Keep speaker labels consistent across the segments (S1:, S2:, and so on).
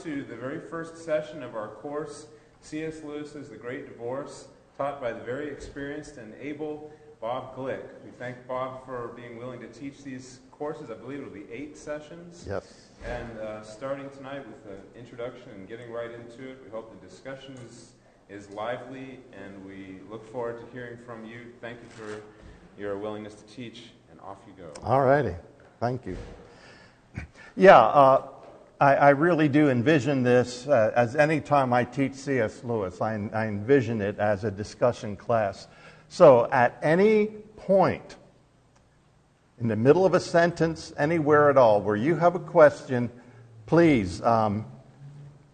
S1: to the very first session of our course, C.S. Lewis's The Great Divorce, taught by the very experienced and able Bob Glick. We thank Bob for being willing to teach these courses. I believe it'll be 8 sessions.
S2: Yes.
S1: And starting tonight with the introduction and getting right into it, we hope the discussion is lively, and we look forward to hearing from you. Thank you for your willingness to teach, and off you go.
S2: All righty. Thank you. Yeah, I really do envision this as any time I teach C.S. Lewis, I envision it as a discussion class. So at any point, in the middle of a sentence, anywhere at all, where you have a question, please,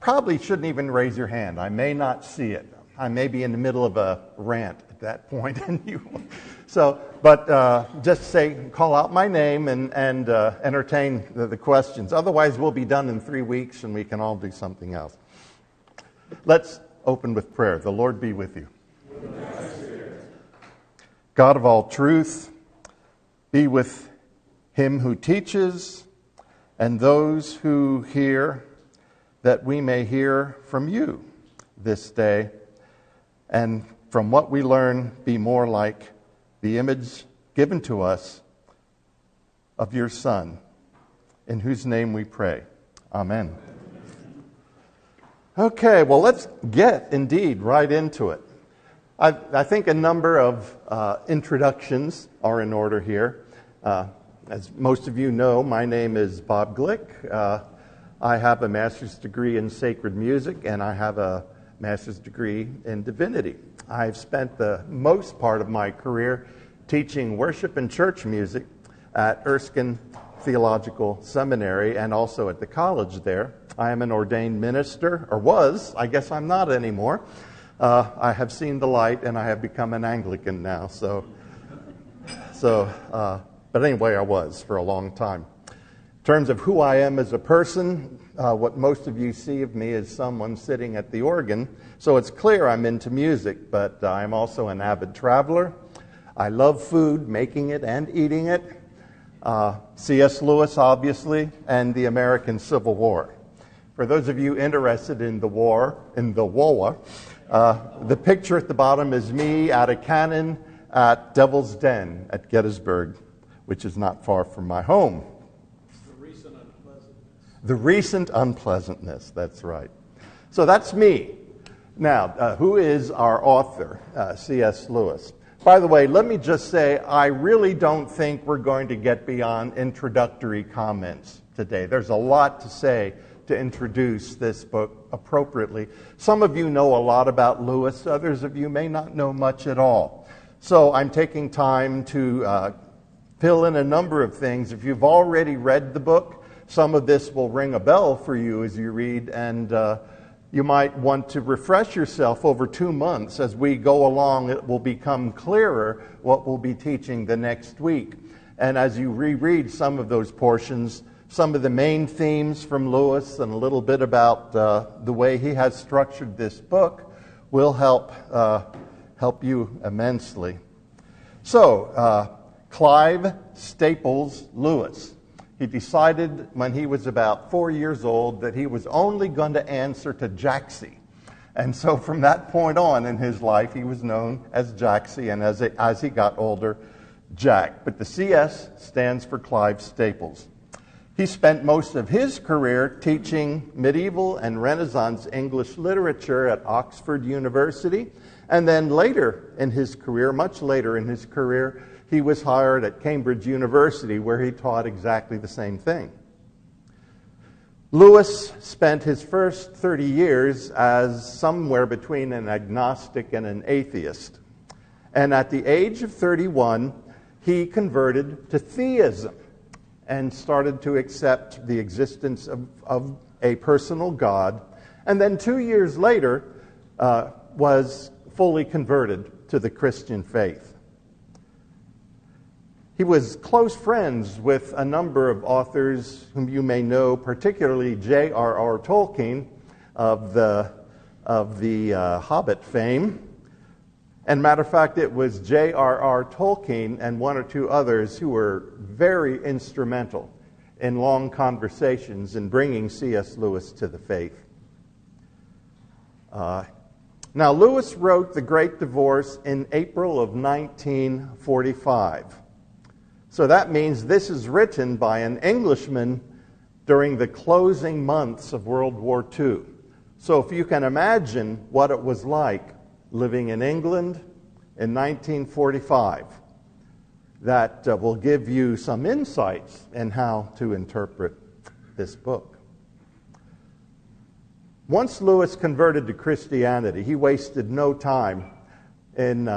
S2: probably shouldn't even raise your hand. I may not see it. I may be in the middle of a rant at that point, but just say, call out my name and entertain the questions. Otherwise, we'll be done in 3 weeks, and we can all do something else. Let's open with prayer. The Lord be with you. God of all truth, be with him who teaches and those who hear, that we may hear from you this day, and from what we learn be more like the image given to us of your Son, in whose name we pray. Amen. Okay, well, let's get indeed right into it. I think a number of introductions are in order here. As most of you know, my name is Bob Glick. I have a master's degree in sacred music, and I have a master's degree in divinity. I've spent the most part of my career teaching worship and church music at Erskine Theological Seminary and also at the college there. I am an ordained minister, or was. I guess I'm not anymore. I have seen the light, and I have become an Anglican now. But anyway, I was for a long time. In terms of who I am as a person, what most of you see of me is someone sitting at the organ. So it's clear I'm into music, but I'm also an avid traveler. I love food, making it and eating it. C.S. Lewis, obviously, and the American Civil War. For those of you interested in the war, the picture at the bottom is me at a cannon at Devil's Den at Gettysburg, which is not far from my home. The recent unpleasantness, that's right. So that's me. Now, who is our author, C.S. Lewis? By the way, let me just say, I really don't think we're going to get beyond introductory comments today. There's a lot to say to introduce this book appropriately. Some of you know a lot about Lewis. Others of you may not know much at all. So I'm taking time to fill in a number of things. If you've already read the book, some of this will ring a bell for you as you read, and you might want to refresh yourself over 2 months. As we go along, it will become clearer what we'll be teaching the next week. And as you reread some of those portions, some of the main themes from Lewis and a little bit about the way he has structured this book will help you immensely. So, Clive Staples Lewis. He decided when he was about 4 years old that he was only going to answer to Jaxie. And so from that point on in his life, he was known as Jaxie, and as he got older, Jack. But the CS stands for Clive Staples. He spent most of his career teaching medieval and Renaissance English literature at Oxford University. And then later in his career, much later in his career, he was hired at Cambridge University, where he taught exactly the same thing. Lewis spent his first 30 years as somewhere between an agnostic and an atheist. And at the age of 31, he converted to theism and started to accept the existence of a personal God. And then 2 years later, was fully converted to the Christian faith. He was close friends with a number of authors whom you may know, particularly J.R.R. Tolkien of the Hobbit fame. And matter of fact, it was J.R.R. Tolkien and one or two others who were very instrumental in long conversations in bringing C.S. Lewis to the faith. Now, Lewis wrote The Great Divorce in April of 1945. So that means this is written by an Englishman during the closing months of World War II. So if you can imagine what it was like living in England in 1945, that will give you some insights in how to interpret this book. Once Lewis converted to Christianity, he wasted no time in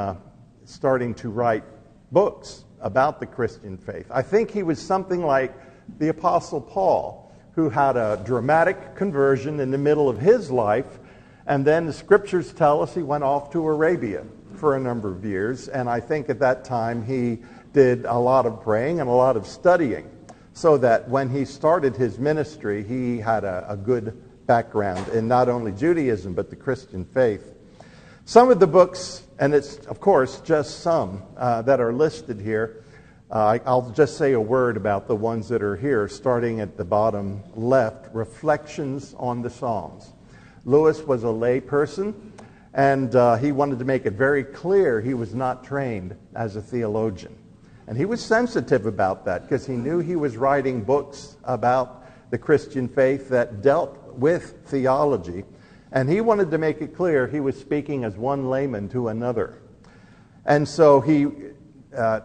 S2: starting to write books about the Christian faith. I think he was something like the Apostle Paul, who had a dramatic conversion in the middle of his life, and then the scriptures tell us he went off to Arabia for a number of years, and I think at that time he did a lot of praying and a lot of studying, so that when he started his ministry, he had a good background in not only Judaism, but the Christian faith. Some of the books, and it's, of course, just some that are listed here. I'll just say a word about the ones that are here, starting at the bottom left, Reflections on the Psalms. Lewis was a lay person, and he wanted to make it very clear he was not trained as a theologian. And he was sensitive about that because he knew he was writing books about the Christian faith that dealt with theology, and he wanted to make it clear he was speaking as one layman to another. And so he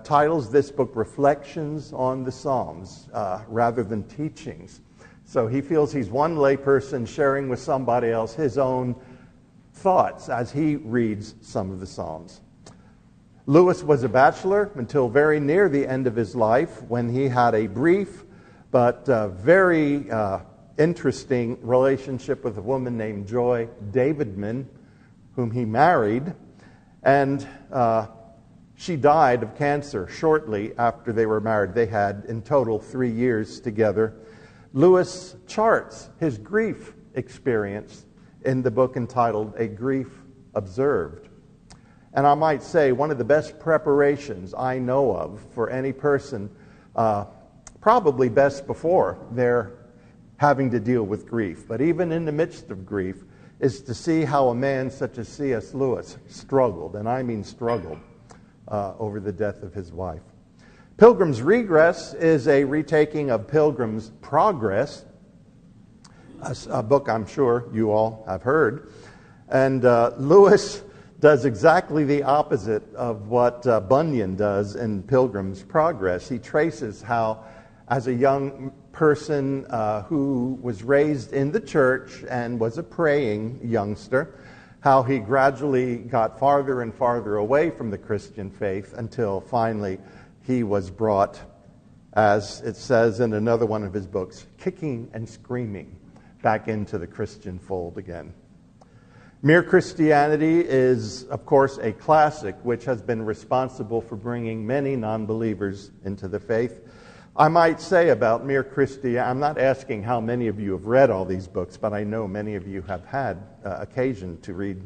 S2: titles this book Reflections on the Psalms rather than Teachings. So he feels he's one layperson sharing with somebody else his own thoughts as he reads some of the Psalms. Lewis was a bachelor until very near the end of his life, when he had a brief but very interesting relationship with a woman named Joy Davidman, whom he married, and she died of cancer shortly after they were married. They had in total 3 years together. Lewis charts his grief experience in the book entitled A Grief Observed. And I might say one of the best preparations I know of for any person, probably best before they're having to deal with grief, but even in the midst of grief, is to see how a man such as C.S. Lewis struggled, and I mean struggled, over the death of his wife. Pilgrim's Regress is a retaking of Pilgrim's Progress, a book I'm sure you all have heard. And Lewis does exactly the opposite of what Bunyan does in Pilgrim's Progress. He traces how, as a young person who was raised in the church and was a praying youngster, how he gradually got farther and farther away from the Christian faith until finally he was brought, as it says in another one of his books, kicking and screaming back into the Christian fold again. Mere Christianity is, of course, a classic which has been responsible for bringing many non-believers into the faith. I might say about Mere Christianity, I'm not asking how many of you have read all these books, but I know many of you have had occasion to read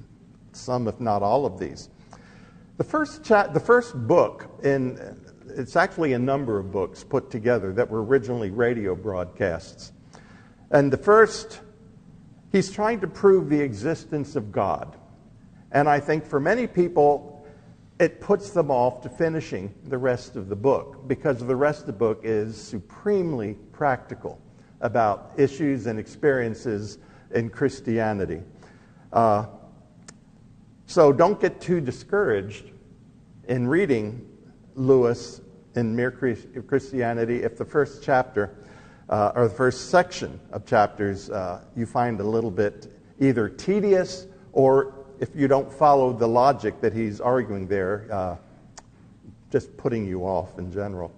S2: some, if not all of these. The first book, it's actually a number of books put together that were originally radio broadcasts. And the first, he's trying to prove the existence of God. And I think for many people, it puts them off to finishing the rest of the book, because the rest of the book is supremely practical about issues and experiences in Christianity. So don't get too discouraged in reading Lewis in Mere Christianity if the first chapter or the first section of chapters you find a little bit either tedious, or if you don't follow the logic that he's arguing there, just putting you off in general.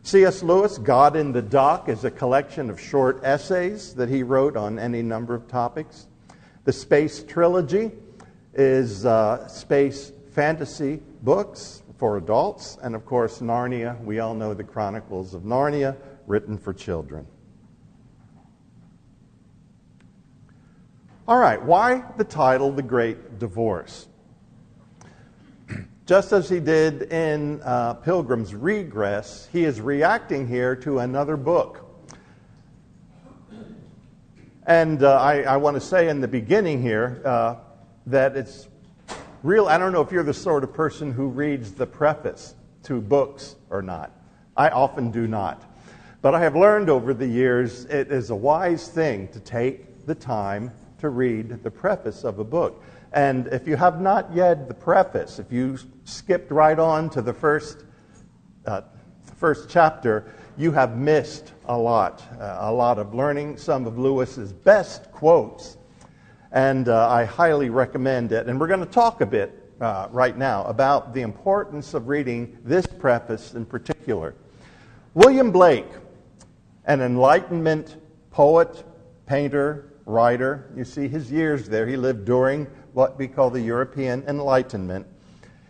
S2: C.S. Lewis, God in the Dock, is a collection of short essays that he wrote on any number of topics. The Space Trilogy is space fantasy books for adults. And of course, Narnia, we all know the Chronicles of Narnia, written for children. All right, why the title, The Great Divorce? Just as he did in Pilgrim's Regress, he is reacting here to another book And I want to say in the beginning here that it's real. I don't know if you're the sort of person who reads the preface to books or not. I often do not. But I have learned over the years it is a wise thing to take the time to read the preface of a book. And if you have not yet the preface, if you skipped right on to the first chapter, you have missed a lot of learning, some of Lewis's best quotes. And I highly recommend it. And we're going to talk a bit right now about the importance of reading this preface in particular. William Blake, an Enlightenment poet, painter, writer. You see his years there. He lived during what we call the European Enlightenment.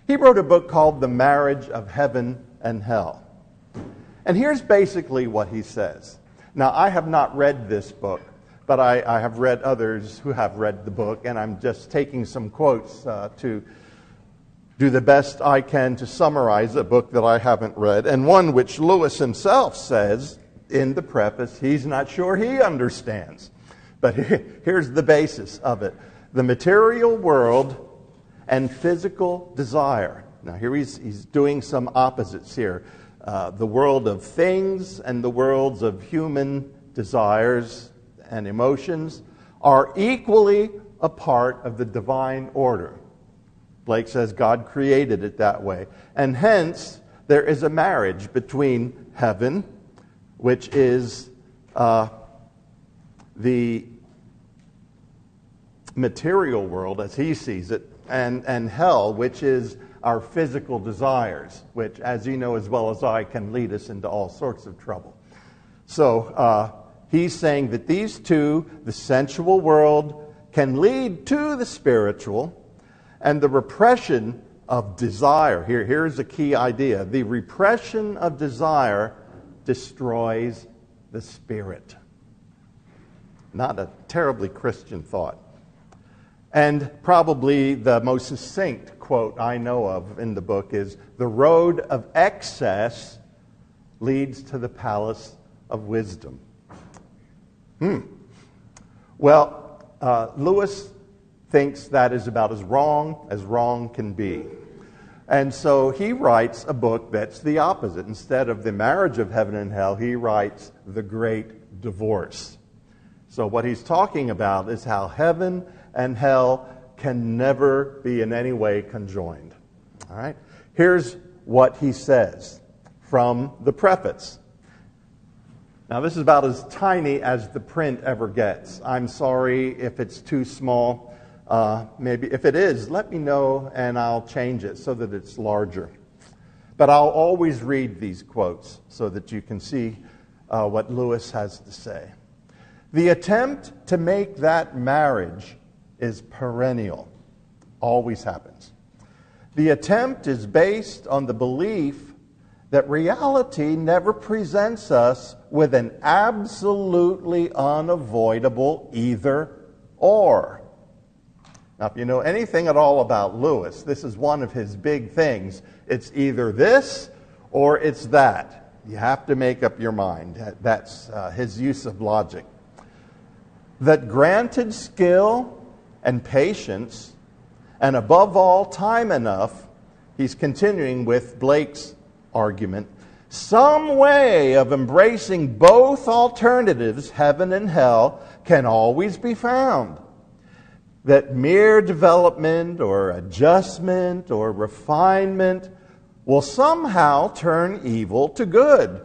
S2: He wrote a book called The Marriage of Heaven and Hell. And here's basically what he says. Now, I have not read this book, but I have read others who have read the book, and I'm just taking some quotes to do the best I can to summarize a book that I haven't read, and one which Lewis himself says in the preface he's not sure he understands. But here's the basis of it. The material world and physical desire. Now here he's doing some opposites here. The world of things and the worlds of human desires and emotions are equally a part of the divine order. Blake says God created it that way. And hence, there is a marriage between heaven, which is the material world as he sees it, and hell, which is our physical desires, which, as you know as well as I, can lead us into all sorts of trouble. So he's saying that these two, the sensual world, can lead to the spiritual, and the repression of desire. Here's a key idea. The repression of desire destroys the spirit. Not a terribly Christian thought. And probably the most succinct quote I know of in the book is, "The road of excess leads to the palace of wisdom." Well, Lewis thinks that is about as wrong can be. And so he writes a book that's the opposite. Instead of The Marriage of Heaven and Hell, he writes The Great Divorce. So what he's talking about is how heaven and hell can never be in any way conjoined. All right? Here's what he says from the preface. Now, this is about as tiny as the print ever gets. I'm sorry if it's too small. Maybe if it is, let me know and I'll change it so that it's larger. But I'll always read these quotes so that you can see what Lewis has to say. The attempt to make that marriage is perennial. Always happens. The attempt is based on the belief that reality never presents us with an absolutely unavoidable either or. Now, if you know anything at all about Lewis, this is one of his big things. It's either this or it's that. You have to make up your mind. That's his use of logic. That granted skill and patience, and above all, time enough, he's continuing with Blake's argument, some way of embracing both alternatives, heaven and hell, can always be found. That mere development or adjustment or refinement will somehow turn evil to good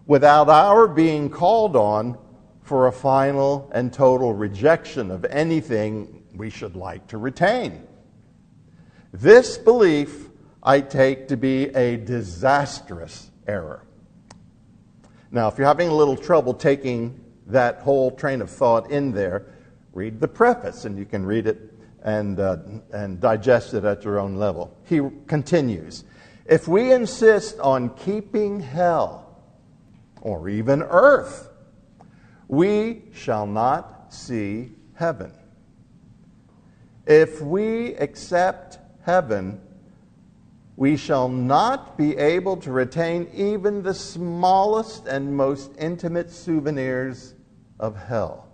S2: without our being called on for a final and total rejection of anything we should like to retain. This belief I take to be a disastrous error. Now, if you're having a little trouble taking that whole train of thought in there, read the preface, and you can read it and digest it at your own level. He continues, if we insist on keeping hell, or even earth, we shall not see heaven. If we accept heaven, we shall not be able to retain even the smallest and most intimate souvenirs of hell.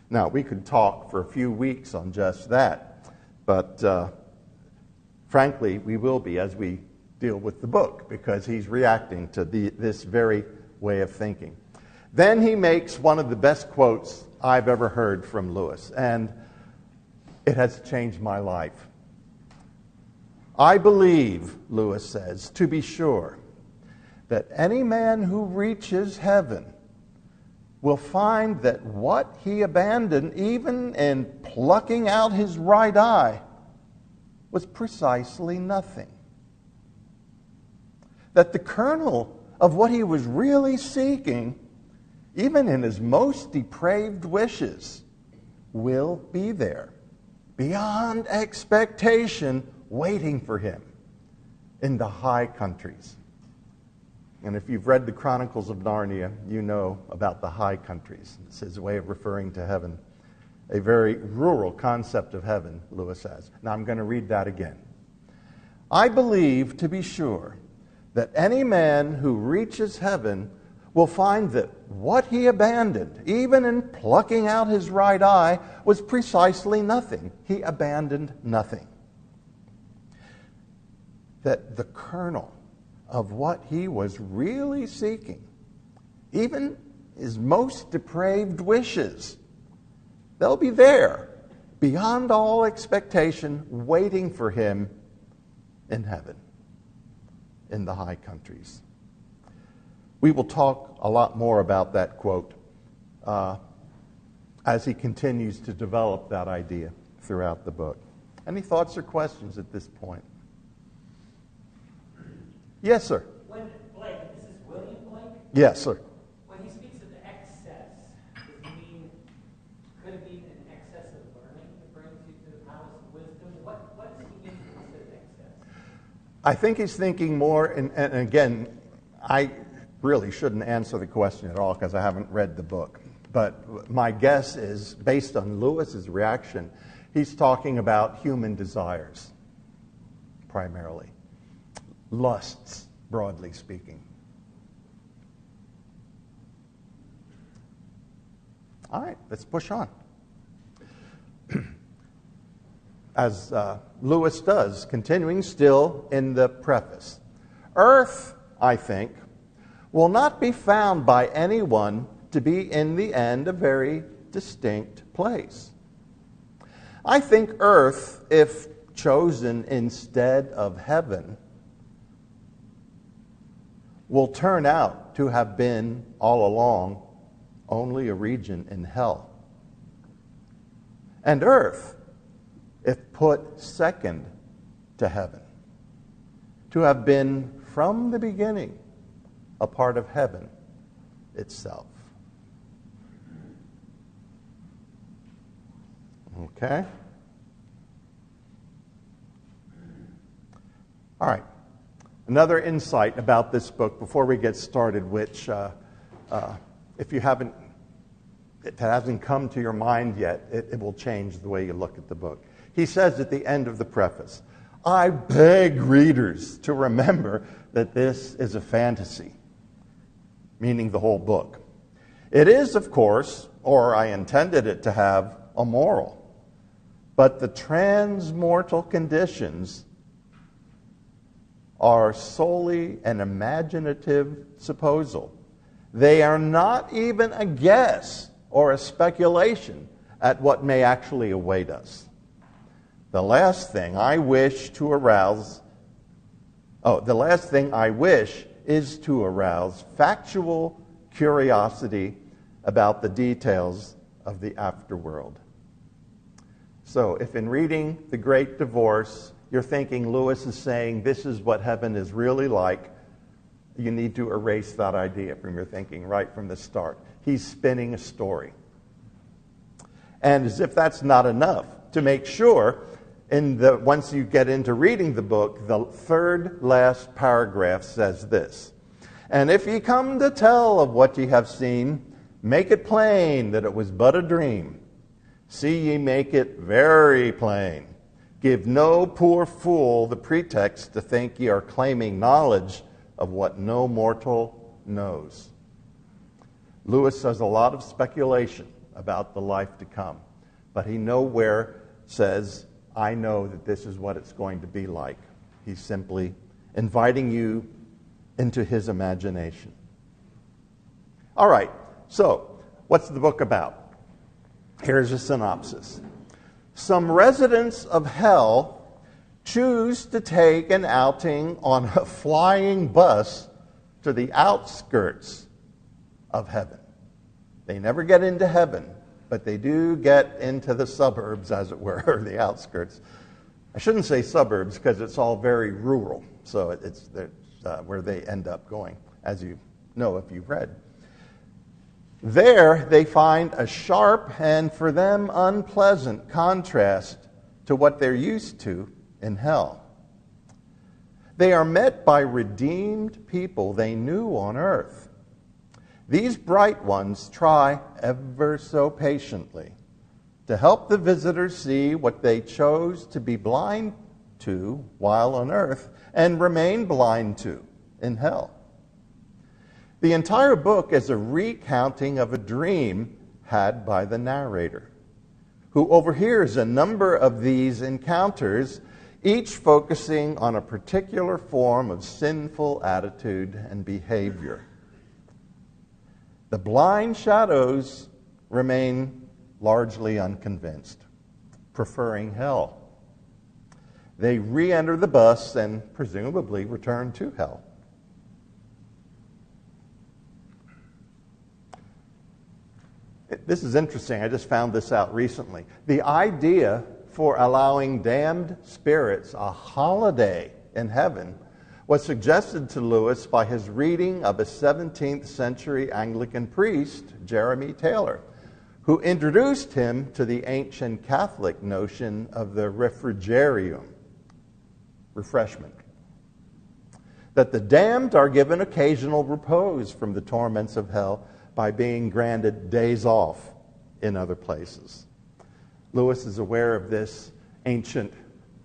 S2: Now, we could talk for a few weeks on just that, but frankly, we will be as we deal with the book, because he's reacting to this very way of thinking. Then he makes one of the best quotes I've ever heard from Lewis, and it has changed my life. I believe, Lewis says, to be sure, that any man who reaches heaven will find that what he abandoned, even in plucking out his right eye, was precisely nothing. That the kernel of what he was really seeking, even in his most depraved wishes, will be there, beyond expectation, waiting for him in the high countries. And if you've read the Chronicles of Narnia, you know about the high countries. It's his way of referring to heaven. A very rural concept of heaven, Lewis says. Now I'm going to read that again. I believe, to be sure, that any man who reaches heaven will find that what he abandoned, even in plucking out his right eye, was precisely nothing. He abandoned nothing. That the kernel of what he was really seeking, even his most depraved wishes, they'll be there, beyond all expectation, waiting for him in heaven, in the high countries. We will talk a lot more about that quote as he continues to develop that idea throughout the book. Any thoughts or questions at this point? Yes, sir.
S3: When Blake, this is William Blake?
S2: Yes, sir.
S3: When he speaks of excess, could it mean an excess of learning that brings you to the palace of wisdom? What does he mean when he says excess?
S2: I think he's thinking more, and again, I really shouldn't answer the question at all because I haven't read the book. But my guess is, based on Lewis's reaction, he's talking about human desires, primarily. Lusts, broadly speaking. All right, let's push on. As Lewis does, continuing still in the preface. Earth, I think, will not be found by anyone to be in the end a very distinct place. I think earth, if chosen instead of heaven, will turn out to have been, all along, only a region in hell. And earth, if put second to heaven, to have been from the beginning a part of heaven itself. Okay? All right. Another insight about this book before we get started, which if you haven't, it hasn't come to your mind yet, it will change the way you look at the book. He says at the end of the preface, I beg readers to remember that this is a fantasy, meaning the whole book. It is, of course, or I intended it to have, a moral. But the transmortal conditions are solely an imaginative supposal. They are not even a guess or a speculation at what may actually await us. The last thing I wish is to arouse factual curiosity about the details of the afterworld. So, if in reading The Great Divorce, you're thinking Lewis is saying this is what heaven is really like, you need to erase that idea from your thinking right from the start. He's spinning a story. And as if that's not enough, to make sure, once you get into reading the book, the third last paragraph says this, and if ye come to tell of what ye have seen, make it plain that it was but a dream. See ye make it very plain. Give no poor fool the pretext to think ye are claiming knowledge of what no mortal knows. Lewis does a lot of speculation about the life to come. But he nowhere says, I know that this is what it's going to be like. He's simply inviting you into his imagination. All right, so what's the book about? Here's a synopsis. Some residents of hell choose to take an outing on a flying bus to the outskirts of heaven. They never get into heaven, but they do get into the suburbs, as it were, or the outskirts. I shouldn't say suburbs because it's all very rural, so it's where they end up going, as you know if you've read. There they find a sharp and for them unpleasant contrast to what they're used to in hell. They are met by redeemed people they knew on earth. These bright ones try ever so patiently to help the visitors see what they chose to be blind to while on earth and remain blind to in hell. The entire book is a recounting of a dream had by the narrator, who overhears a number of these encounters, each focusing on a particular form of sinful attitude and behavior. The blind shadows remain largely unconvinced, preferring hell. They re-enter the bus and presumably return to hell. This is interesting. I just found this out recently. The idea for allowing damned spirits a holiday in heaven was suggested to Lewis by his reading of a 17th century Anglican priest, Jeremy Taylor, who introduced him to the ancient Catholic notion of the refrigerium, refreshment. That the damned are given occasional repose from the torments of hell by being granted days off in other places. Lewis is aware of this ancient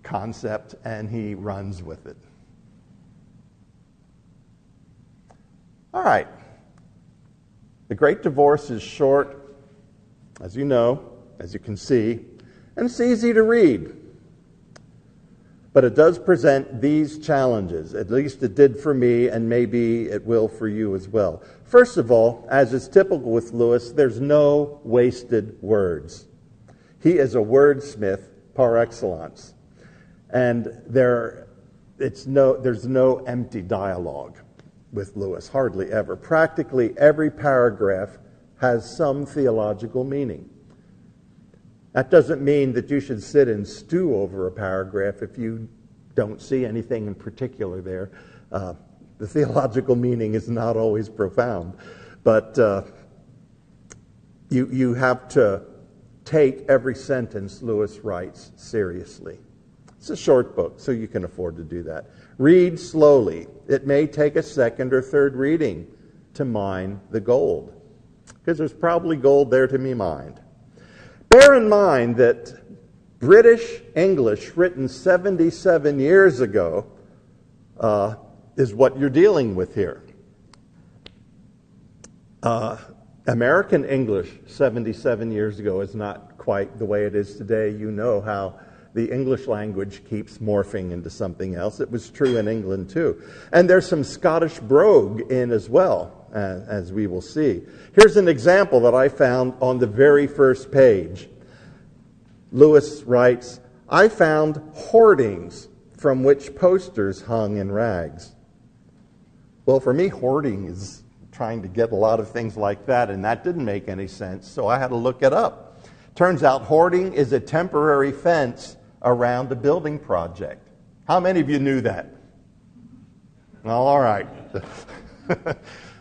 S2: concept and he runs with it. All right. The Great Divorce is short, as you know, as you can see, and it's easy to read. But it does present these challenges. At least it did for me, and maybe it will for you as well. First of all, as is typical with Lewis, there's no wasted words. He is a wordsmith par excellence. And there's no empty dialogue with Lewis, hardly ever. Practically every paragraph has some theological meaning. That doesn't mean that you should sit and stew over a paragraph if you don't see anything in particular there. The theological meaning is not always profound, but you have to take every sentence Lewis writes seriously. It's a short book, so you can afford to do that. Read slowly. It may take a second or third reading to mine the gold, because there's probably gold there to be mined. Bear in mind that British English written 77 years ago is what you're dealing with here. American English 77 years ago is not quite the way it is today. You know how the English language keeps morphing into something else. It was true in England too. And there's some Scottish brogue in as well, as we will see. Here's an example that I found on the very first page. Lewis writes, I found hoardings from which posters hung in rags. Well, for me, hoarding is trying to get a lot of things like that, and that didn't make any sense, so I had to look it up. Turns out hoarding is a temporary fence around a building project. How many of you knew that? Well, all right.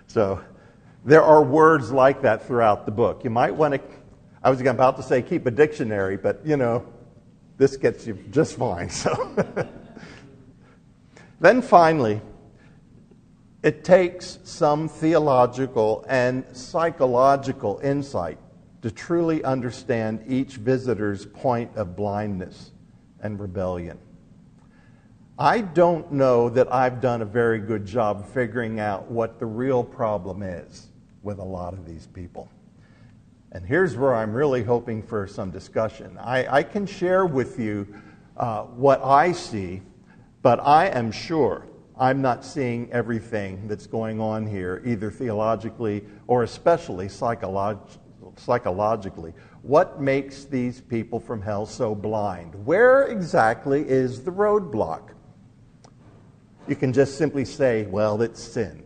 S2: So there are words like that throughout the book. You might want to, I was about to say keep a dictionary, but this gets you just fine. So then finally, it takes some theological and psychological insight to truly understand each visitor's point of blindness and rebellion. I don't know that I've done a very good job figuring out what the real problem is with a lot of these people. And here's where I'm really hoping for some discussion. I can share with you what I see, but I am sure I'm not seeing everything that's going on here, either theologically or especially psychologically. What makes these people from hell so blind? Where exactly is the roadblock? You can just simply say, well, it's sin.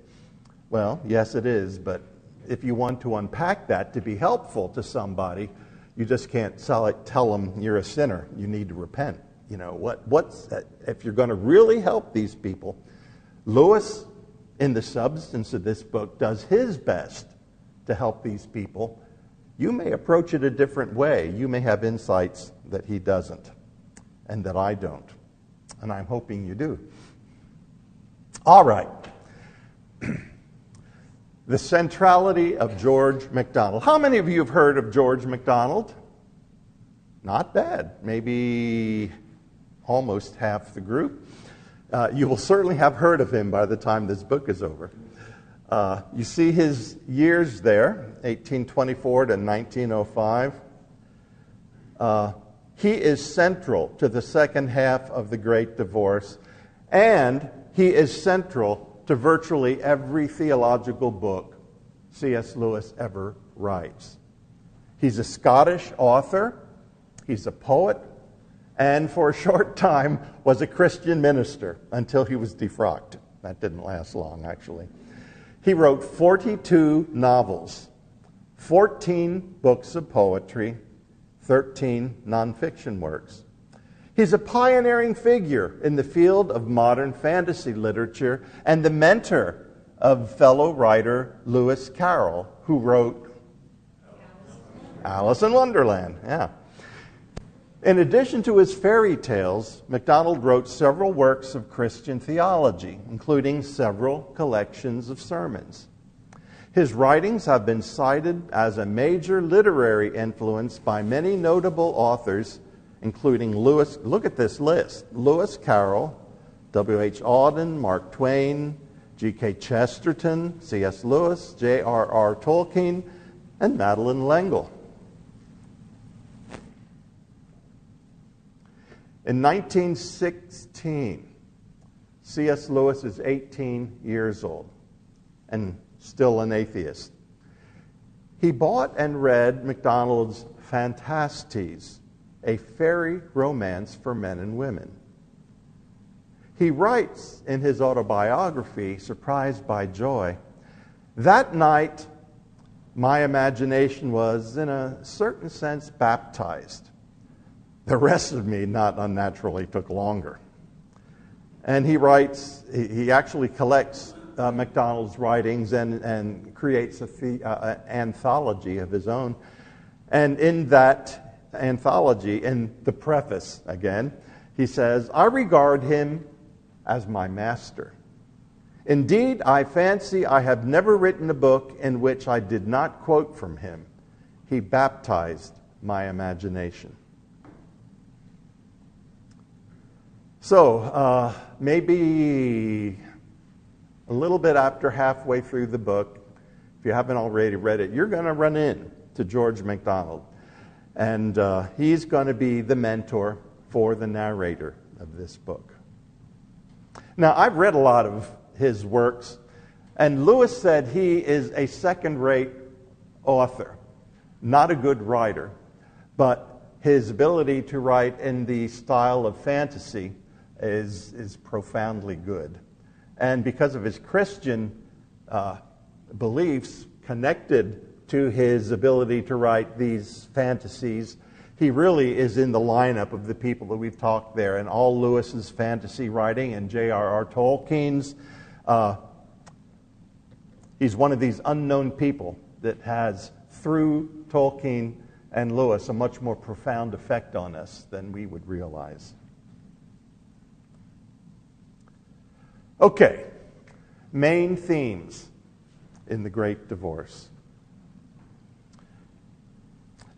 S2: Well, yes, it is, but if you want to unpack that to be helpful to somebody, you just can't tell them you're a sinner. You need to repent. You know, if you're going to really help these people, Lewis, in the substance of this book, does his best to help these people. You may approach it a different way. You may have insights that he doesn't and that I don't. And I'm hoping you do. All right. The Centrality of George MacDonald. How many of you have heard of George MacDonald? Not bad. Maybe almost half the group. You will certainly have heard of him by the time this book is over. You see his years there, 1824 to 1905. He is central to the second half of the Great Divorce, and he is central to virtually every theological book C.S. Lewis ever writes. He's a Scottish author, he's a poet, and for a short time was a Christian minister until he was defrocked. That didn't last long, actually. He wrote 42 novels, 14 books of poetry, 13 nonfiction works. He's a pioneering figure in the field of modern fantasy literature and the mentor of fellow writer Lewis Carroll, who wrote Alice in Wonderland. Yeah. In addition to his fairy tales, MacDonald wrote several works of Christian theology, including several collections of sermons. His writings have been cited as a major literary influence by many notable authors, including Lewis. Look at this list: Lewis Carroll, W.H. Auden, Mark Twain, G.K. Chesterton, C.S. Lewis, J.R.R. Tolkien, and Madeleine L'Engle. In 1916, C.S. Lewis is 18 years old and still an atheist. He bought and read MacDonald's Phantastes, a fairy romance for men and women. He writes in his autobiography, Surprised by Joy, "That night, my imagination was, in a certain sense, baptized. The rest of me, not unnaturally, took longer." And he writes, he actually collects MacDonald's writings and creates an anthology of his own. And in that anthology, in the preface again, he says, "I regard him as my master. Indeed, I fancy I have never written a book in which I did not quote from him. He baptized my imagination." So, maybe a little bit after halfway through the book, if you haven't already read it, you're going to run into George MacDonald. And he's going to be the mentor for the narrator of this book. Now, I've read a lot of his works, and Lewis said he is a second-rate author, not a good writer, but his ability to write in the style of fantasy is profoundly good. And because of his Christian beliefs connected to his ability to write these fantasies, he really is in the lineup of the people that we've talked there. And all Lewis's fantasy writing and J.R.R. Tolkien's, he's one of these unknown people that has, through Tolkien and Lewis, a much more profound effect on us than we would realize. Okay, main themes in The Great Divorce.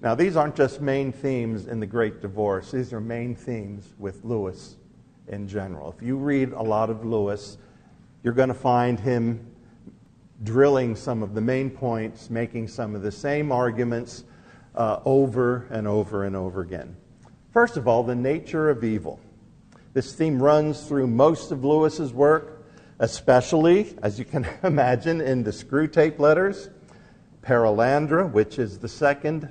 S2: Now, these aren't just main themes in The Great Divorce. These are main themes with Lewis in general. If you read a lot of Lewis, you're going to find him drilling some of the main points, making some of the same arguments over and over and over again. First of all, the nature of evil. This theme runs through most of Lewis's work, especially, as you can imagine, in the Screwtape Letters, Paralandra, which is the second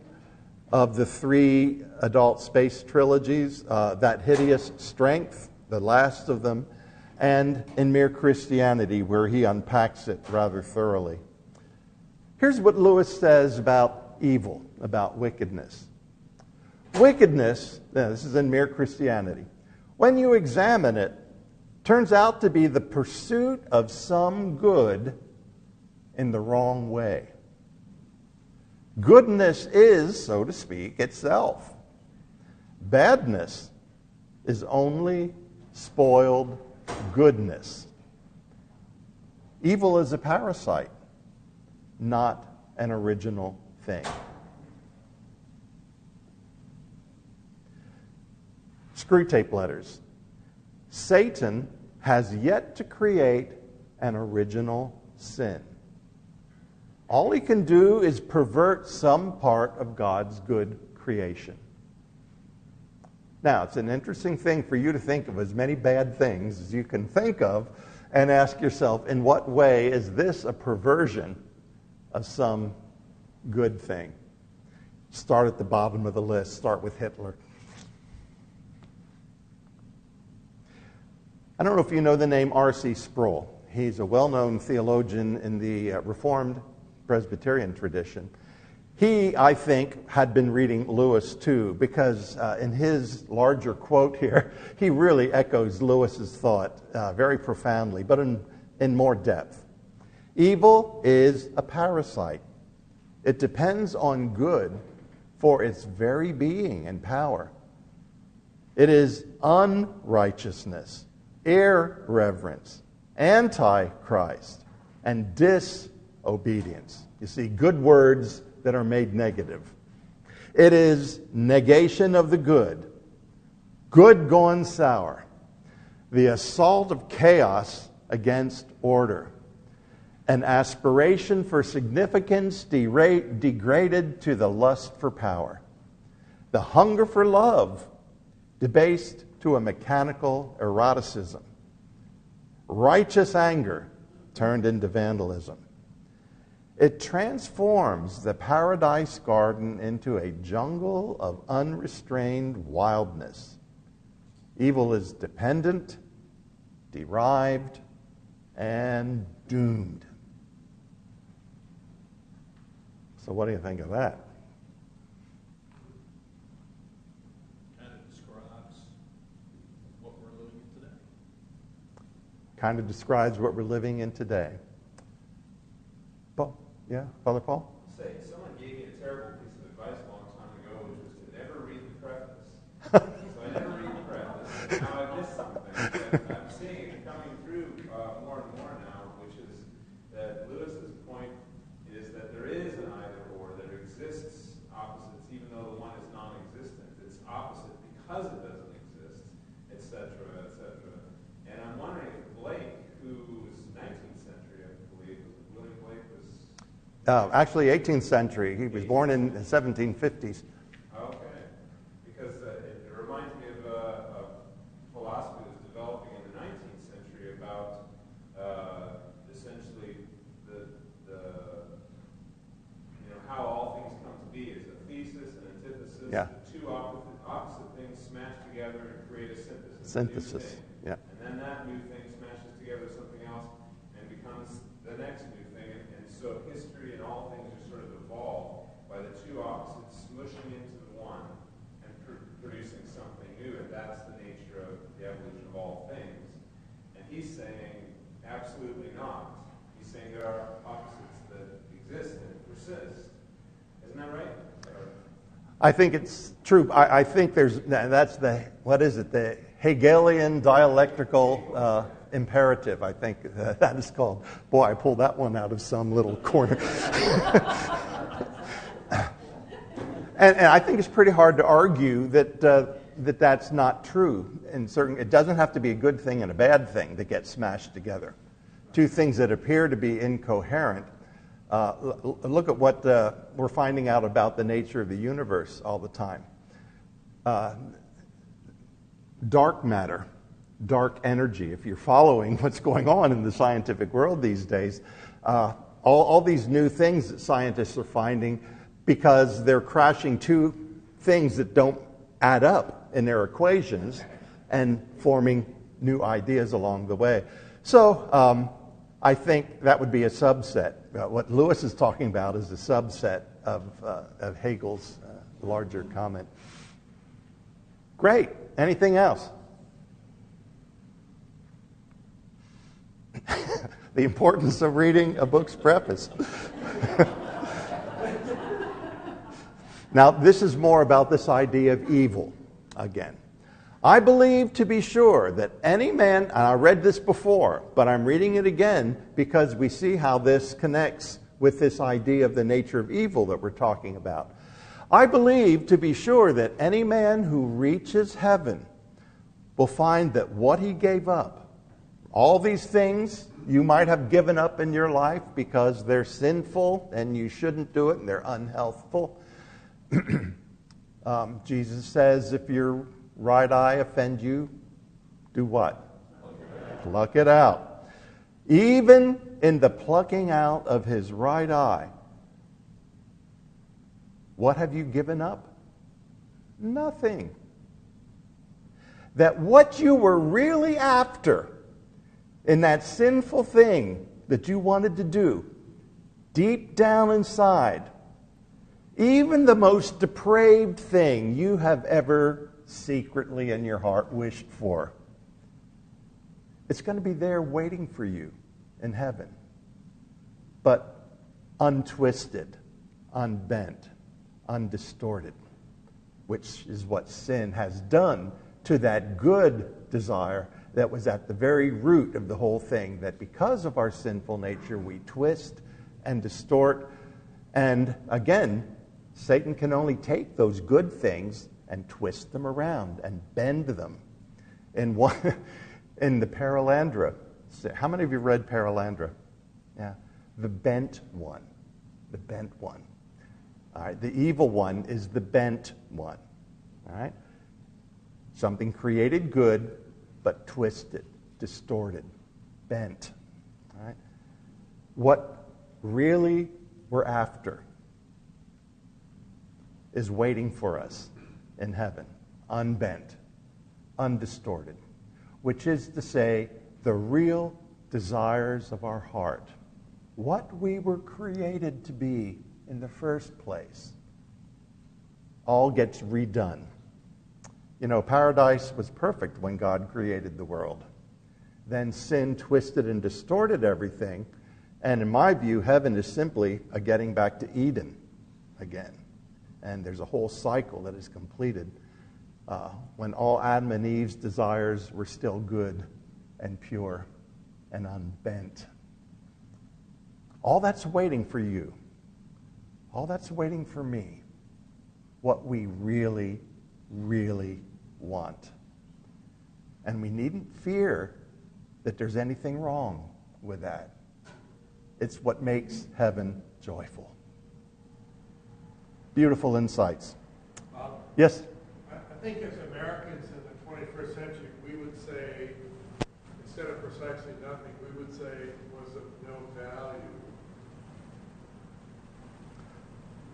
S2: of the three adult space trilogies, That Hideous Strength, the last of them, and in Mere Christianity, where he unpacks it rather thoroughly. Here's what Lewis says about evil, about wickedness. Wickedness, this is in Mere Christianity, when you examine it, turns out to be the pursuit of some good in the wrong way. Goodness is, so to speak, itself. Badness is only spoiled goodness. Evil is a parasite, not an original thing. Screwtape Letters. Satan has yet to create an original sin. All he can do is pervert some part of God's good creation. Now, it's an interesting thing for you to think of as many bad things as you can think of and ask yourself, in what way is this a perversion of some good thing? Start at the bottom of the list. Start with Hitler. I don't know if you know the name R.C. Sproul. He's a well-known theologian in the Reformed Presbyterian tradition. He, I think, had been reading Lewis too, because in his larger quote here, he really echoes Lewis's thought very profoundly, but in more depth. Evil is a parasite. It depends on good for its very being and power. It is unrighteousness, irreverence, antichrist, and disobedience. You see, good words that are made negative. It is negation of the good, good gone sour, the assault of chaos against order, an aspiration for significance degraded to the lust for power, the hunger for love debased to a mechanical eroticism, righteous anger turned into vandalism. It transforms the paradise garden into a jungle of unrestrained wildness. Evil is dependent, derived, and doomed. So what do you think of that?
S4: Kind of describes what we're living in today.
S2: Kind of describes what we're living in today. Paul? Yeah, Father Paul?
S1: Say, someone gave me a terrible piece of advice a long time ago, which was to never read the preface. So I never read the preface. Now I've missed something. But I'm seeing it coming through more and more now, which is that Lewis's point is that there is an either-or. There exists opposites, even though the one is non-existent. It's opposite because it doesn't exist, etc., etc. And I'm wondering if Blake, who was 19th century, I believe, William Blake was...
S2: Actually, 18th century. He was born in the 1750s.
S1: Okay. Because it reminds me of a philosophy that was developing in the 19th century about essentially the how all things come to be. It's a thesis and antithesis.
S2: Yeah.
S1: Two opposite things smashed together and create a synthesis.
S2: Synthesis.
S1: A new thing.
S2: Yeah.
S1: And then that new thing smashes together something else and becomes the next new thing. And so history and all things are sort of evolved by the two opposites smushing into the one and producing something new. And that's the nature of the evolution of all things. And he's saying, absolutely not. He's saying there are opposites that exist and persist. Isn't that right?
S2: I think it's true. I think that's the Hegelian dialectical imperative, I think that is called. Boy, I pulled that one out of some little corner. and I think it's pretty hard to argue that that's not true. It doesn't have to be a good thing and a bad thing that get smashed together. Two things that appear to be incoherent Look at what we're finding out about the nature of the universe all the time. Dark matter, dark energy. If you're following what's going on in the scientific world these days, all these new things that scientists are finding, because they're crashing two things that don't add up in their equations and forming new ideas along the way. So I think that would be a subset. What Lewis is talking about is a subset of Hegel's larger comment. Great. Anything else? The importance of reading a book's preface. Now, this is more about this idea of evil again. I believe to be sure that any man, and I read this before, but I'm reading it again because we see how this connects with this idea of the nature of evil that we're talking about. I believe to be sure that any man who reaches heaven will find that what he gave up, all these things you might have given up in your life because they're sinful and you shouldn't do it and they're unhealthful. Jesus says if your right eye offend you, do what? Pluck it out. Even in the plucking out of his right eye, what have you given up? Nothing. That what you were really after in that sinful thing that you wanted to do, deep down inside, even the most depraved thing you have ever secretly in your heart wished for, it's going to be there waiting for you in heaven. But untwisted, unbent, undistorted, which is what sin has done to that good desire that was at the very root of the whole thing, that because of our sinful nature we twist and distort. And again, Satan can only take those good things and twist them around and bend them. In the Paralandra, how many of you read Paralandra? Yeah, the bent one. The bent one. All right, the evil one is the bent one. All right? Something created good, but twisted, distorted, bent. All right? What really we're after is waiting for us in heaven, unbent, undistorted, which is to say, the real desires of our heart, what we were created to be in the first place, all gets redone. You know, paradise was perfect when God created the world. Then sin twisted and distorted everything, and in my view, heaven is simply a getting back to Eden again. And there's a whole cycle that is completed when all Adam and Eve's desires were still good and pure and unbent. All that's waiting for you. All that's waiting for me. What we really, really want. And we needn't fear that there's anything wrong with that. It's what makes heaven joyful. Beautiful insights. Yes?
S5: I think as Americans in the 21st century, we would say, instead of precisely nothing, we would say was of no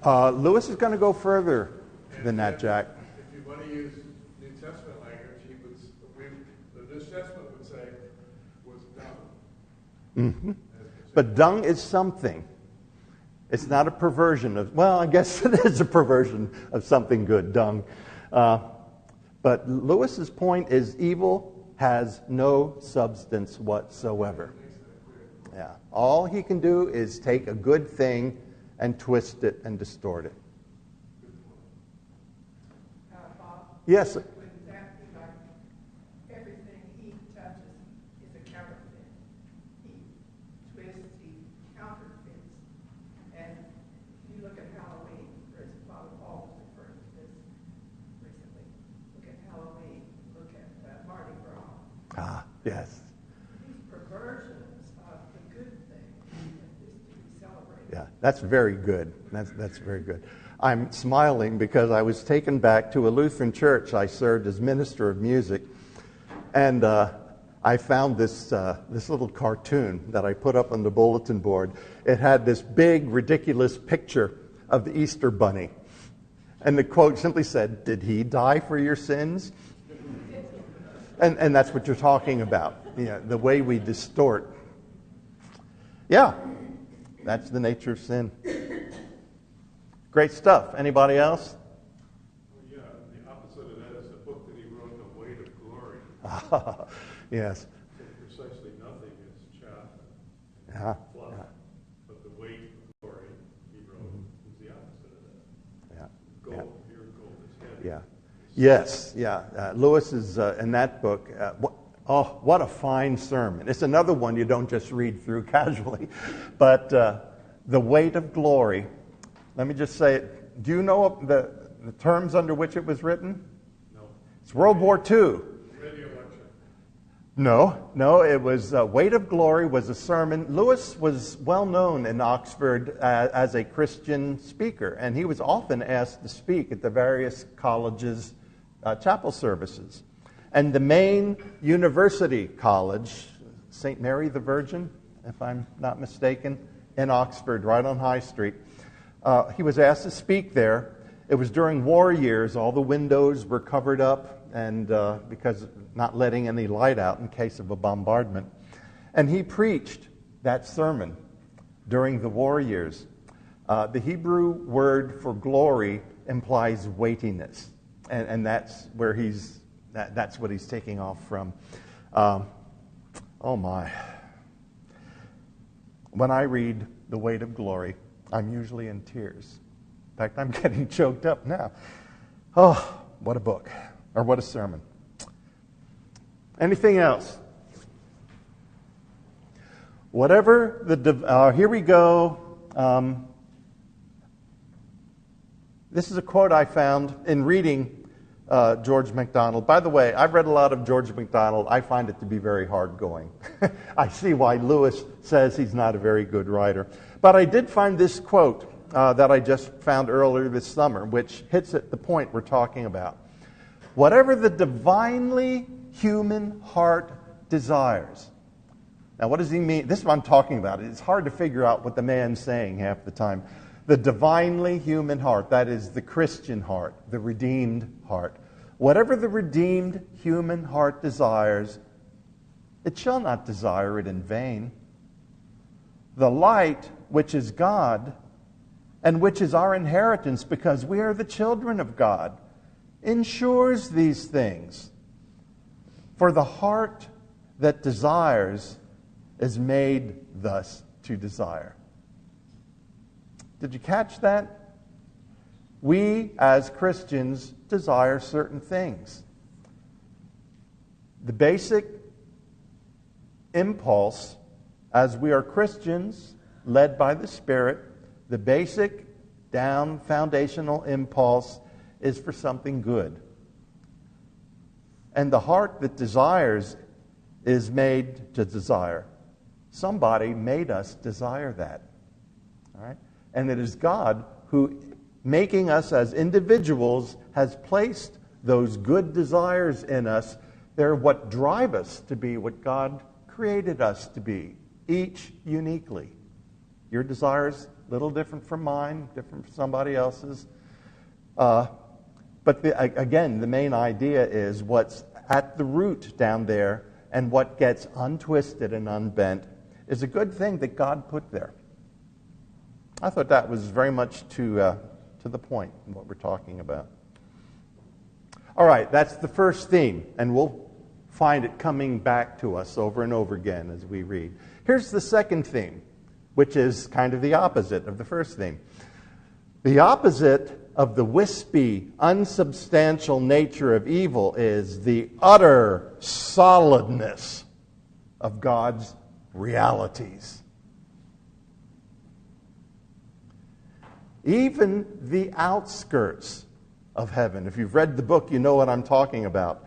S5: value.
S2: Lewis is going to go further than that, Jack.
S5: If you want to use New Testament language, the New Testament would say was dung.
S2: Mm-hmm. But dung is something. It's not a perversion of, well, I guess it is a perversion of something good, dung. But Lewis's point is evil has no substance whatsoever. Yeah. All he can do is take a good thing and twist it and distort it.
S6: Bob?
S2: Yes.
S6: Would that be like everything he touches is a counterfeit? He twists, he counterfeits. And if you look at Halloween, for instance, Father Paul was referring to this recently. Look at Halloween. Look at Marty Gras.
S2: Ah, yes.
S6: These perversions of the good thing that is to be celebrated.
S2: Yeah. That's very good. That's very good. I'm smiling because I was taken back to a Lutheran church. I served as minister of music, and I found this little cartoon that I put up on the bulletin board. It had this big, ridiculous picture of the Easter Bunny. And the quote simply said, "Did he die for your sins?" And that's what you're talking about. The way we distort. Yeah, that's the nature of sin. Great stuff. Anybody else?
S5: Well, yeah, the opposite of that is the book that he wrote, The Weight of Glory.
S2: Yes.
S5: Precisely nothing is chaff and
S2: Yeah.
S5: fluff.
S2: Yeah.
S5: But the weight of glory he wrote is the opposite of that.
S2: Yeah.
S5: Gold, pure gold is heavy.
S2: Yeah. Yes. Yeah. Lewis is in that book. What a fine sermon! It's another one you don't just read through casually, but the weight of glory. Let me just say it. Do you know the terms under which it was written?
S5: No.
S2: It's World War II.
S5: Radio lecture.
S2: No, it was Weight of Glory was a sermon. Lewis was well known in Oxford as a Christian speaker, and he was often asked to speak at the various colleges' chapel services. And the main university college, St. Mary the Virgin, if I'm not mistaken, in Oxford, right on High Street, he was asked to speak there. It was during war years. All the windows were covered up, and because not letting any light out in case of a bombardment. And he preached that sermon during the war years. The Hebrew word for glory implies weightiness, and that's where that's what he's taking off from. Oh my! When I read The Weight of Glory, I'm usually in tears. In fact, I'm getting choked up now. Oh, what a book, or what a sermon. Anything else? Whatever here we go. This is a quote I found in reading George Mcdonald. By the way, I've read a lot of George Mcdonald. I find it to be very hard going. I see why Lewis says he's not a very good writer. But I did find this quote that I just found earlier this summer, which hits at the point we're talking about. Whatever the divinely human heart desires. Now, what does he mean? This is what I'm talking about. It's hard to figure out what the man's saying half the time. The divinely human heart, that is the Christian heart, the redeemed heart. Whatever the redeemed human heart desires, it shall not desire it in vain. The light, which is God, and which is our inheritance because we are the children of God, ensures these things. For the heart that desires is made thus to desire. Did you catch that? We, as Christians, desire certain things. The basic impulse, as we are Christians, led by the Spirit, the basic, down, foundational impulse is for something good. And the heart that desires is made to desire. Somebody made us desire that. All right? And it is God who, making us as individuals, has placed those good desires in us. They're what drive us to be what God created us to be, each uniquely. Your desires, a little different from mine, different from somebody else's. But again, the main idea is what's at the root down there, and what gets untwisted and unbent is a good thing that God put there. I thought that was very much to the point in what we're talking about. All right, that's the first theme, and we'll find it coming back to us over and over again as we read. Here's the second theme, which is kind of the opposite of the first theme. The opposite of the wispy, unsubstantial nature of evil is the utter solidness of God's realities. Even the outskirts of heaven, if you've read the book, you know what I'm talking about.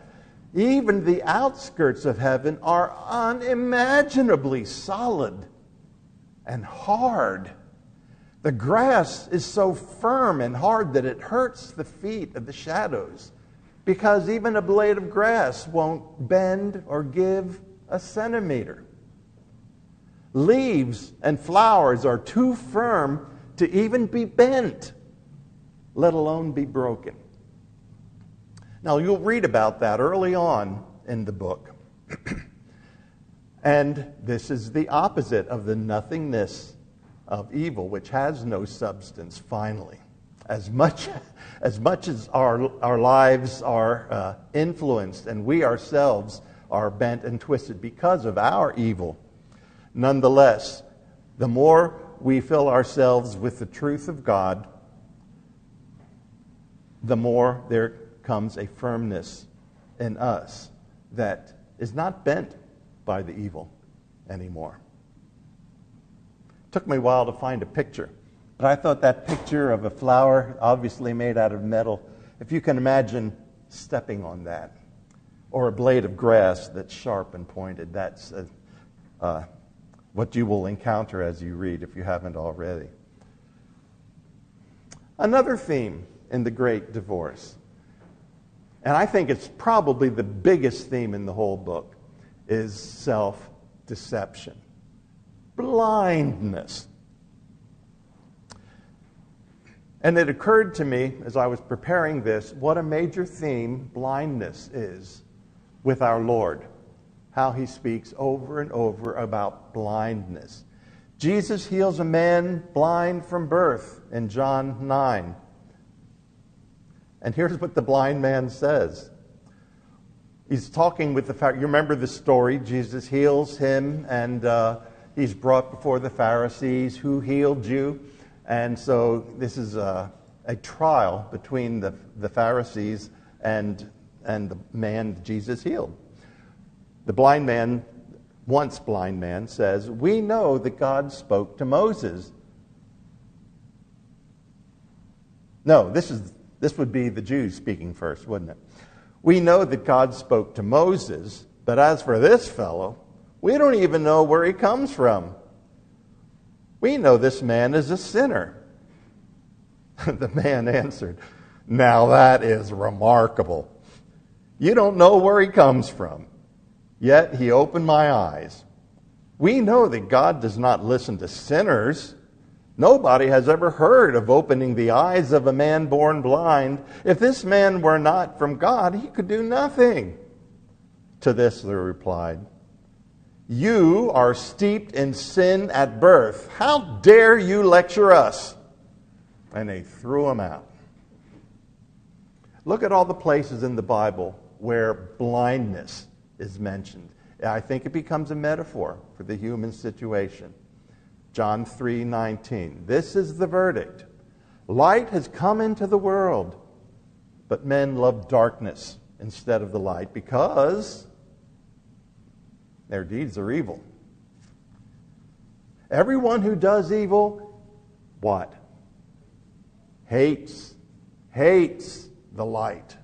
S2: Even the outskirts of heaven are unimaginably solid and hard. The grass is so firm and hard that it hurts the feet of the shadows, because even a blade of grass won't bend or give a centimeter. Leaves and flowers are too firm to even be bent, let alone be broken. Now, you'll read about that early on in the book. And this is the opposite of the nothingness of evil, which has no substance finally. As much as our lives are influenced and we ourselves are bent and twisted because of our evil, nonetheless, the more we fill ourselves with the truth of God, the more there comes a firmness in us that is not bent by the evil anymore. Took me a while to find a picture, but I thought that picture of a flower, obviously made out of metal, if you can imagine stepping on that, or a blade of grass that's sharp and pointed, that's what you will encounter as you read, if you haven't already. Another theme in The Great Divorce, and I think it's probably the biggest theme in the whole book, is self-deception. Blindness. And it occurred to me as I was preparing this, what a major theme blindness is with our Lord. How he speaks over and over about blindness. Jesus heals a man blind from birth in John 9. And here's what the blind man says. He's talking with the fact, you remember the story, Jesus heals him and he's brought before the Pharisees. Who healed you? And so this is a trial between the Pharisees and the man Jesus healed. The blind man, once blind man, says, "We know that God spoke to Moses." No, this would be the Jews speaking first, wouldn't it? "We know that God spoke to Moses, but as for this fellow, we don't even know where he comes from. We know this man is a sinner." The man answered, "Now that is remarkable. You don't know where he comes from. Yet he opened my eyes. We know that God does not listen to sinners. Nobody has ever heard of opening the eyes of a man born blind. If this man were not from God, he could do nothing." To this they replied, "You are steeped in sin at birth. How dare you lecture us?" And they threw him out. Look at all the places in the Bible where blindness is mentioned. I think it becomes a metaphor for the human situation. John 3:19. This is the verdict. Light has come into the world, but men love darkness instead of the light because their deeds are evil. Everyone who does evil, what? Hates the light.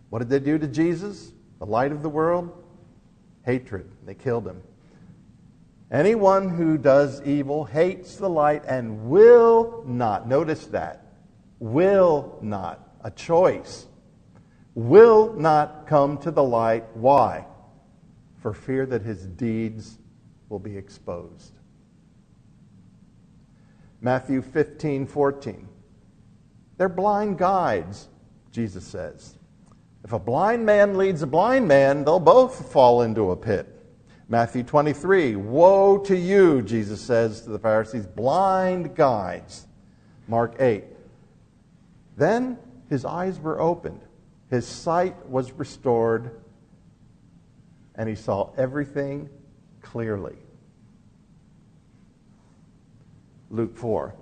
S2: What did they do to Jesus? The light of the world? Hatred. They killed him. Anyone who does evil hates the light and will not, notice that, will not, a choice, will not come to the light. Why? For fear that his deeds will be exposed. Matthew 15:14. They're blind guides, Jesus says. If a blind man leads a blind man, they'll both fall into a pit. Matthew 23, woe to you, Jesus says to the Pharisees, blind guides. Mark 8. Then his eyes were opened, his sight was restored, and he saw everything clearly. Luke 4.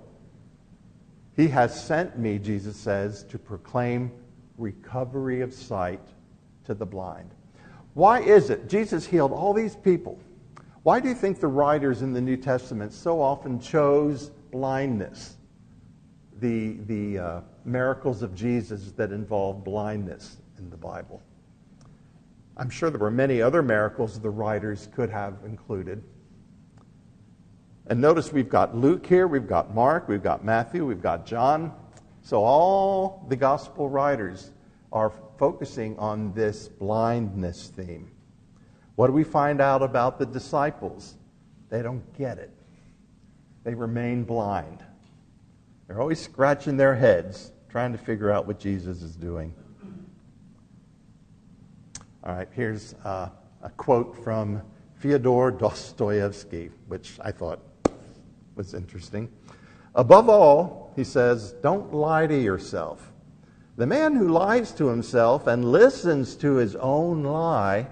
S2: He has sent me, Jesus says, to proclaim recovery of sight to the blind. Why is it Jesus healed all these people? Why do you think the writers in the New Testament so often chose blindness? The miracles of Jesus that involve blindness in the Bible. I'm sure there were many other miracles the writers could have included. And notice we've got Luke here, we've got Mark, we've got Matthew, we've got John. So all the gospel writers are focusing on this blindness theme. What do we find out about the disciples? They don't get it. They remain blind. They're always scratching their heads, trying to figure out what Jesus is doing. All right, here's a quote from Fyodor Dostoevsky, which I thought was interesting. Above all, he says, don't lie to yourself. The man who lies to himself and listens to his own lie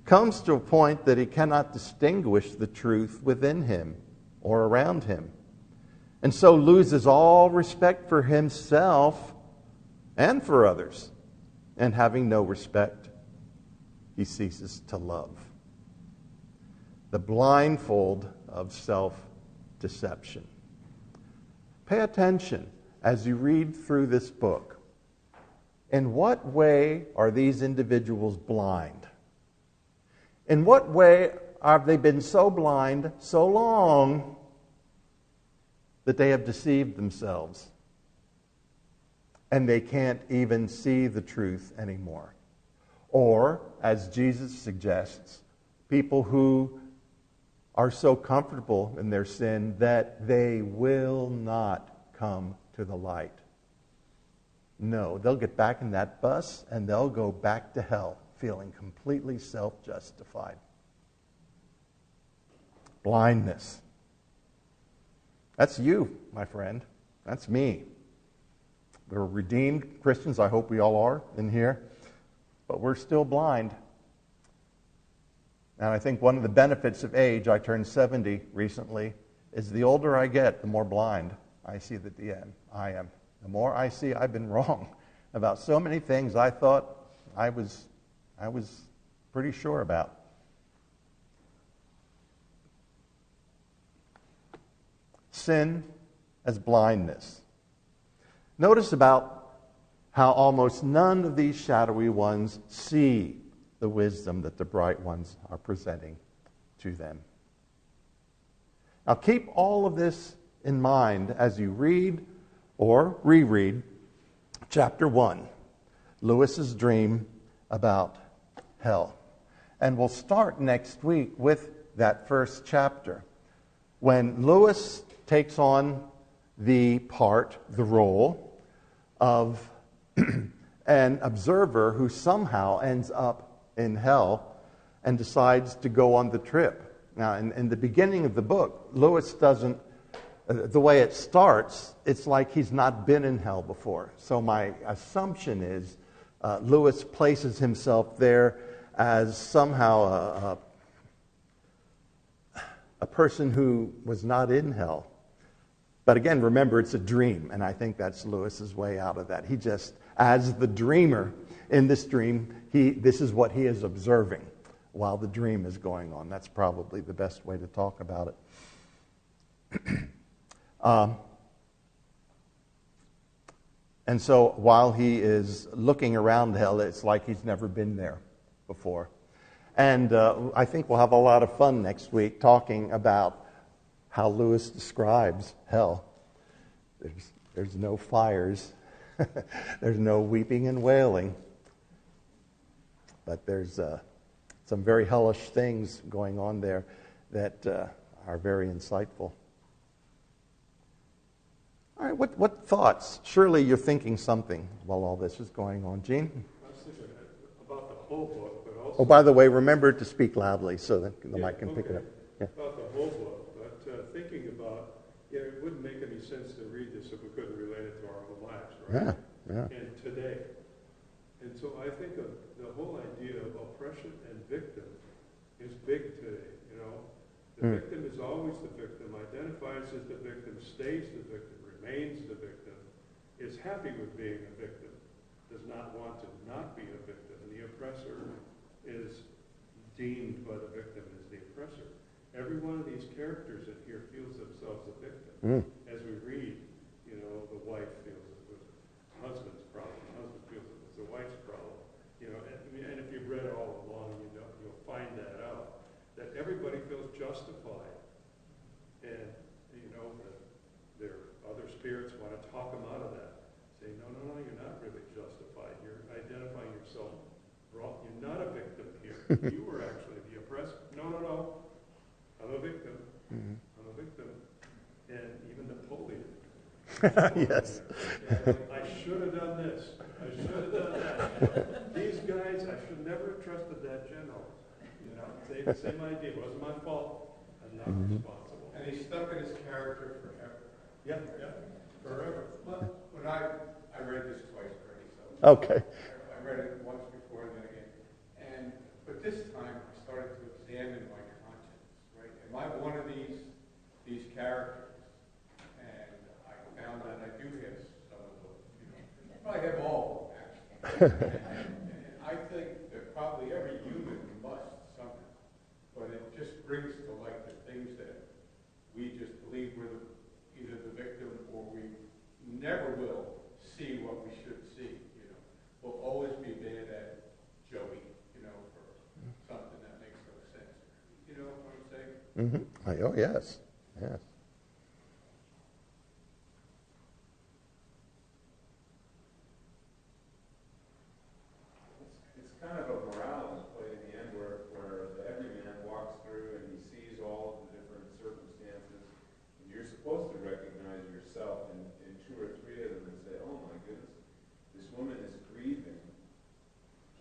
S2: comes to a point that he cannot distinguish the truth within him or around him, and so loses all respect for himself and for others. And having no respect, he ceases to love. The blindfold of self-deception. Pay attention as you read through this book. In what way are these individuals blind? In what way have they been so blind so long that they have deceived themselves and they can't even see the truth anymore? Or, as Jesus suggests, people who are so comfortable in their sin that they will not come to the light. No, they'll get back in that bus and they'll go back to hell feeling completely self-justified. Blindness. That's you, my friend. That's me. We're redeemed Christians. I hope we all are in here. But we're still blind. And I think one of the benefits of age, I turned 70 recently, is the older I get, the more blind I see that I am. The more I see I've been wrong about so many things I thought I was pretty sure about. Sin as blindness. Notice about how almost none of these shadowy ones see the wisdom that the bright ones are presenting to them. Now keep all of this in mind as you read or reread chapter 1, Lewis's dream about hell. And we'll start next week with that first chapter, when Lewis takes on the role of an observer who somehow ends up in hell and decides to go on the trip. Now, in the beginning of the book, Lewis doesn't, the way it starts, it's like he's not been in hell before. So my assumption is Lewis places himself there as somehow a person who was not in hell. But again, remember, it's a dream, and I think that's Lewis's way out of that. He just, as the dreamer in this dream, this is what he is observing while the dream is going on. That's probably the best way to talk about it. And so while he is looking around hell, it's like he's never been there before. And I think we'll have a lot of fun next week talking about how Lewis describes hell. There's no fires. There's no weeping and wailing. But there's some very hellish things going on there that are very insightful. All right, what thoughts? Surely you're thinking something while all this is going on. Gene?
S5: I was thinking about the whole book, but also...
S2: Oh, by the way, remember to speak loudly so that the mic can pick it up. Yeah.
S5: About the whole book, but thinking about, it wouldn't make any sense to read this if we couldn't relate it to our own lives, right?
S2: Yeah.
S5: And today. And so I think of the whole idea of oppression and victim is big today, The victim is always the victim, identifies as the victim, stays the victim, remains the victim, is happy with being a victim, does not want to not be a victim. And the oppressor is deemed by the victim as the oppressor. Every one of these characters in here feels themselves a victim. As we read, the wife feels it was the husband's problem, the husband feels it was the wife's problem. And if you've read all along, you'll find that out. That everybody feels justified And, their other spirits want to talk them out of that. Say, no, you're not really justified. You're identifying yourself wrong. You're not a victim here. You were actually the oppressor. No. I'm a victim.
S2: Mm-hmm.
S5: I'm a victim. And even Napoleon.
S2: Yes.
S5: I should have done this. I should have done that. These guys, I should never have trusted that general. Same idea. It wasn't my fault. I'm not responsible.
S4: And he stuck in his character forever.
S5: Yeah, forever.
S4: When I read this twice already, so
S2: Okay.
S4: I read it once before and then again. But this time I started to examine my conscience, right? Am I one of these characters? And I found that I do have some of those, I have all of them, actually. and I think that probably every human must somehow. But it just brings to light the things that we just believe we're either the victim or we never will see what we should see, We'll always be bad at Joey, for something that makes no sense. You know what I'm saying?
S2: Mm-hmm. Oh, yes. Yes.
S1: It's kind of a morality play in the end where the everyman walks through and he sees all of the different circumstances. And you're supposed to recognize yourself in two or three of them and say, oh my goodness, this woman is grieving,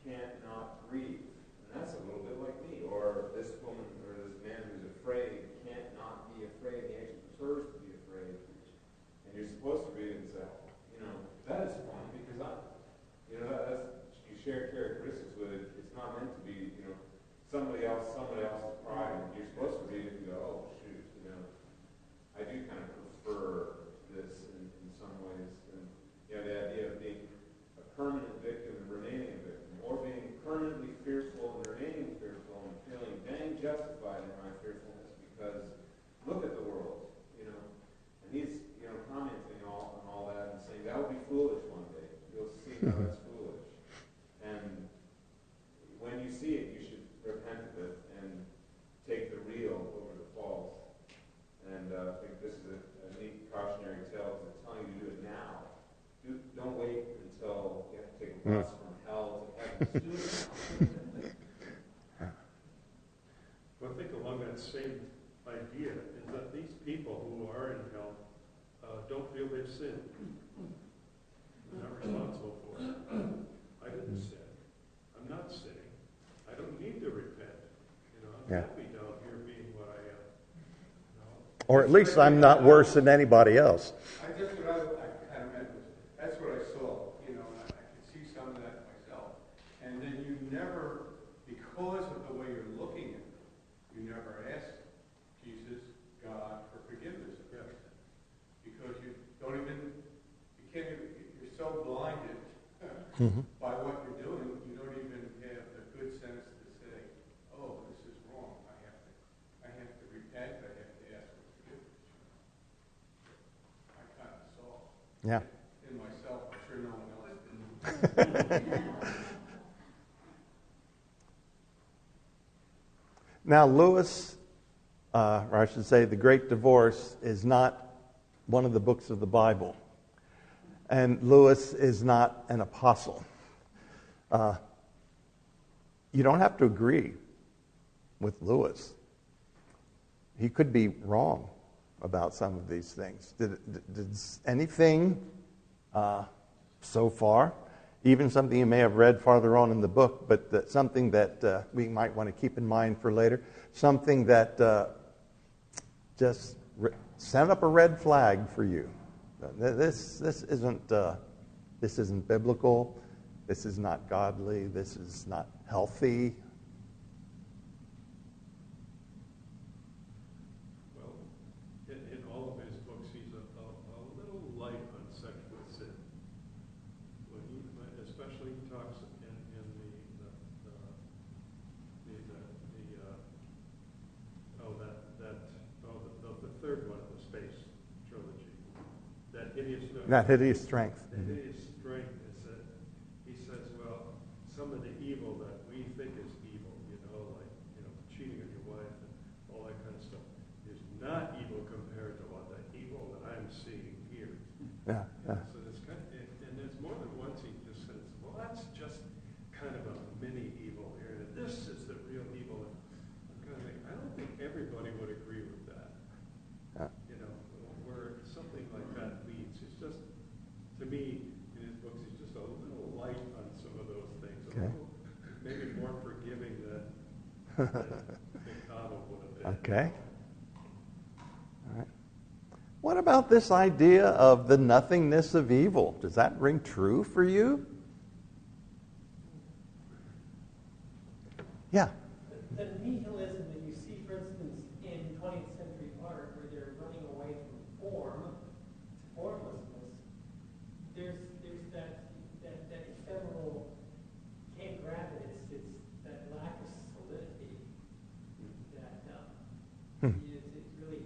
S1: can't not grieve. And that's a little bit like me. Or this woman or this man who's afraid can't not be afraid. He actually prefers to be afraid. And you're supposed to read it and say, that is fun because that's, you share characteristics with it. It's not meant to be, somebody else's pride. And you're supposed to read it and go, oh shoot, I do kind of prefer this in some ways. And the idea of being a permanent victim and remaining a victim, or being permanently fearful and remaining fearful and feeling dang justified in my fearfulness because look at the world, and he's commenting on all that and saying that would be foolish one day. You'll see how that's foolish. And when you see it, you should repent of it and take the real over the false. And I think this is a neat cautionary tale because it's telling you to do it now. Don't wait until you have to take a bus from hell to heaven. Do it now.
S5: Well, I think along that same idea is that these people who are in hell don't feel they've sinned. They're not responsible for it. I didn't sin. I'm not sinning. I don't need to repent. I'm happy down here being what I am.
S2: Or at least I'm not worse than anybody else.
S4: I kind of meant was, that's what I saw, and I could see some of that myself. And then you never, because of the way you're looking at it, you never ask Jesus, God, for forgiveness of your sin. Because you can't even, you're so blinded by what you're doing, you don't even have the good sense to say, oh, this is wrong. I have to repent, I have to ask for forgiveness. I kind of saw in myself, I'm sure no one else did.
S2: Now, Lewis, or I should say The Great Divorce, is not one of the books of the Bible. And Lewis is not an apostle. You don't have to agree with Lewis. He could be wrong about some of these things. Did anything so far, even something you may have read farther on in the book, but something that we might want to keep in mind for later, something that just sent up a red flag for you? This isn't biblical. This is not godly. This is not healthy.
S5: Well, in all of his books, he's a little light on sexual sin. Especially he talks in the third one, the space trilogy. That hideous strength. The hideous strength is that he says, well, some of the evil that we think is evil, like cheating on your wife and all that kind of stuff, is not evil forgiving than Mcdonald would have been.
S2: Okay. All right. What about this idea of the nothingness of evil? Does that ring true for you? Yeah.
S3: The nihilism that you see, for instance, in 20th century art, where they're running away from form to formlessness, there's that ephemeral, can't grab it, it's that lack of solidity that it's really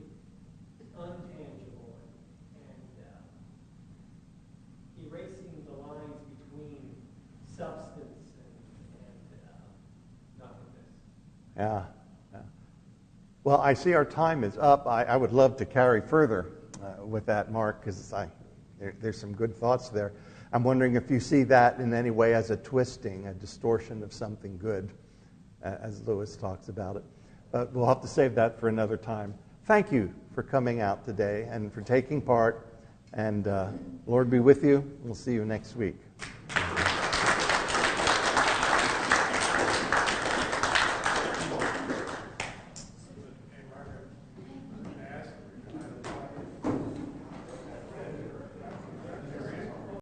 S3: untangible and erasing the lines between substance and nothingness.
S2: Yeah. Well, I see our time is up. I would love to carry further with that, Mark, because there's some good thoughts there. I'm wondering if you see that in any way as a twisting, a distortion of something good, as Lewis talks about it. But we'll have to save that for another time. Thank you for coming out today and for taking part. And Lord be with you. We'll see you next week.